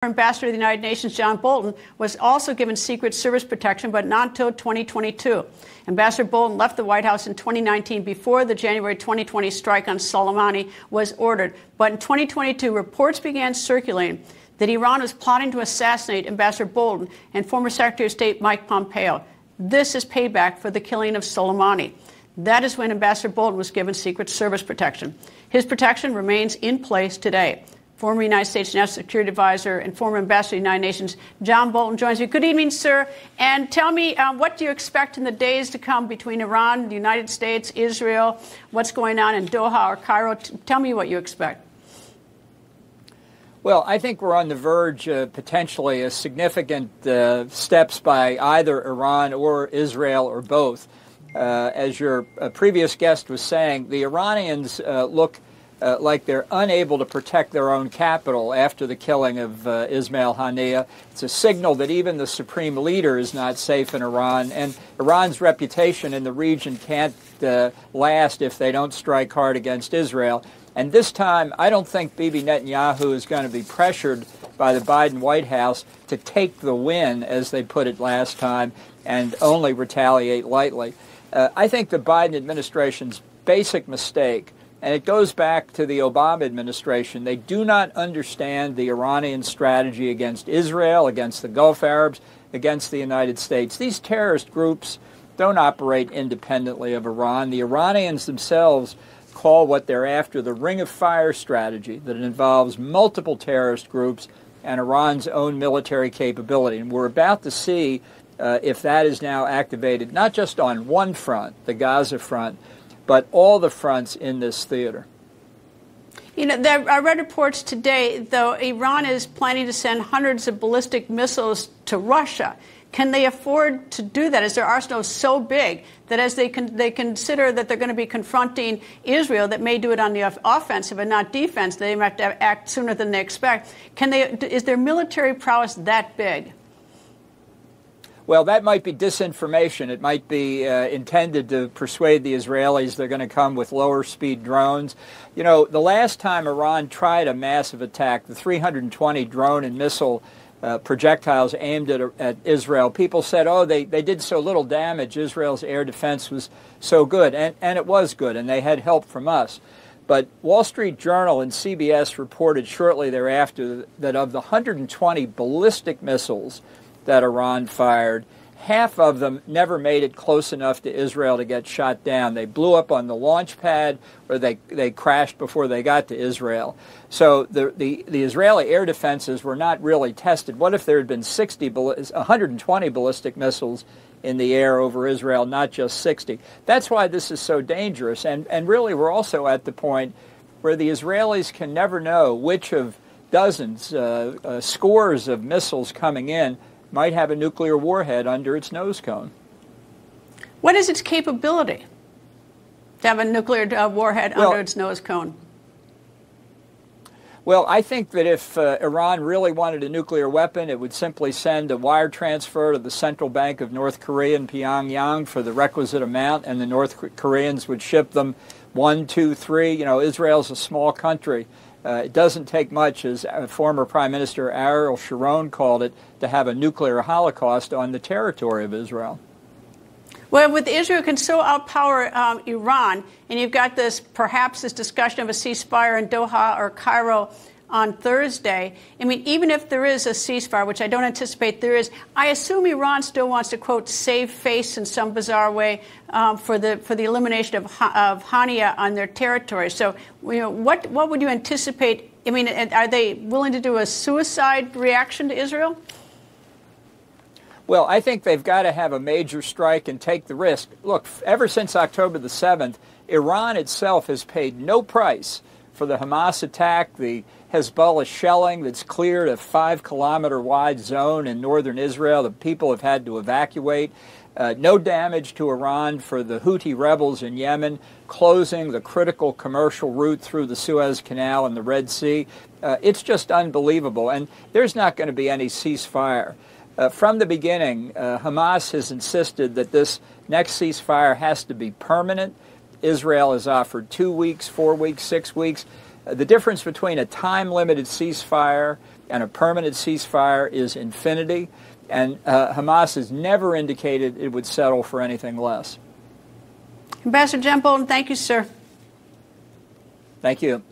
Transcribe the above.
Ambassador to the United Nations, John Bolton, was also given Secret Service protection, but not until 2022. Ambassador Bolton left the White House in 2019 before the January 2020 strike on Soleimani was ordered. But in 2022, reports began circulating that Iran was plotting to assassinate Ambassador Bolton and former Secretary of State Mike Pompeo. This is payback for the killing of Soleimani. That is when Ambassador Bolton was given Secret Service protection. His protection remains in place today. Former United States National Security Advisor and former Ambassador to the United Nations, John Bolton, joins me. Good evening, sir. And tell me, what do you expect in the days to come between Iran, the United States, Israel? What's going on in Doha or Cairo? Tell me what you expect. Well, I think we're on the verge of potentially a significant steps by either Iran or Israel or both. As your previous guest was saying, the Iranians look like they're unable to protect their own capital after the killing of Ismail Haniyeh. It's a signal that even the supreme leader is not safe in Iran, and Iran's reputation in the region can't last if they don't strike hard against Israel. And this time, I don't think Bibi Netanyahu is going to be pressured by the Biden White House to take the win, as they put it last time, and only retaliate lightly. I think the Biden administration's basic mistake, and it goes back to the Obama administration, they do not understand the Iranian strategy against Israel, against the Gulf Arabs, against the United States. These terrorist groups don't operate independently of Iran. The Iranians themselves call what they're after the Ring of Fire strategy, that it involves multiple terrorist groups and Iran's own military capability. And we're about to see if that is now activated, not just on one front, the Gaza front, but all the fronts in this theater. You know, I read reports today, though, Iran is planning to send hundreds of ballistic missiles to Russia. Can they afford to do that? Is their arsenal so big that as they consider that they're going to be confronting Israel that may do it on the offensive and not defense, they might have to act sooner than they expect? Is their military prowess that big? Well, that might be disinformation. It might be intended to persuade the Israelis they're going to come with lower speed drones. You know, the last time Iran tried a massive attack, the 320 drone and missile projectiles aimed at Israel, people said, oh, they did so little damage. Israel's air defense was so good. And it was good, and they had help from us. But Wall Street Journal and CBS reported shortly thereafter that of the 120 ballistic missiles that Iran fired, half of them never made it close enough to Israel to get shot down. They blew up on the launch pad, or they crashed before they got to Israel. So the Israeli air defenses were not really tested. What if there had been 120 ballistic missiles in the air over Israel, not just 60? That's why this is so dangerous. And really, we're also at the point where the Israelis can never know which of dozens, scores of missiles coming in might have a nuclear warhead under its nose cone. What is its capability to have a nuclear warhead under its nose cone? Well, I think that if Iran really wanted a nuclear weapon, it would simply send a wire transfer to the central bank of North Korea in Pyongyang for the requisite amount, and the North Koreans would ship them 1, 2, 3. You know, Israel's a small country. It doesn't take much, as former Prime Minister Ariel Sharon called it, to have a nuclear holocaust on the territory of Israel. Well, with Israel can so outpower Iran, and you've got perhaps this discussion of a ceasefire in Doha or Cairo on Thursday. I mean, even if there is a ceasefire, which I don't anticipate there is, I assume Iran still wants to, quote, save face in some bizarre way for the elimination of Haniyeh on their territory. So, you know, what would you anticipate? I mean, are they willing to do a suicide reaction to Israel? Well, I think they've got to have a major strike and take the risk. Look, ever since October the 7th, Iran itself has paid no price for the Hamas attack, the Hezbollah shelling that's cleared a 5-kilometer-wide zone in northern Israel that people have had to evacuate. No damage to Iran for the Houthi rebels in Yemen, closing the critical commercial route through the Suez Canal and the Red Sea. It's just unbelievable, and there's not going to be any ceasefire. From the beginning, Hamas has insisted that this next ceasefire has to be permanent. Israel has offered 2 weeks, 4 weeks, 6 weeks. The difference between a time-limited ceasefire and a permanent ceasefire is infinity, and Hamas has never indicated it would settle for anything less. Ambassador John Bolton, thank you, sir. Thank you.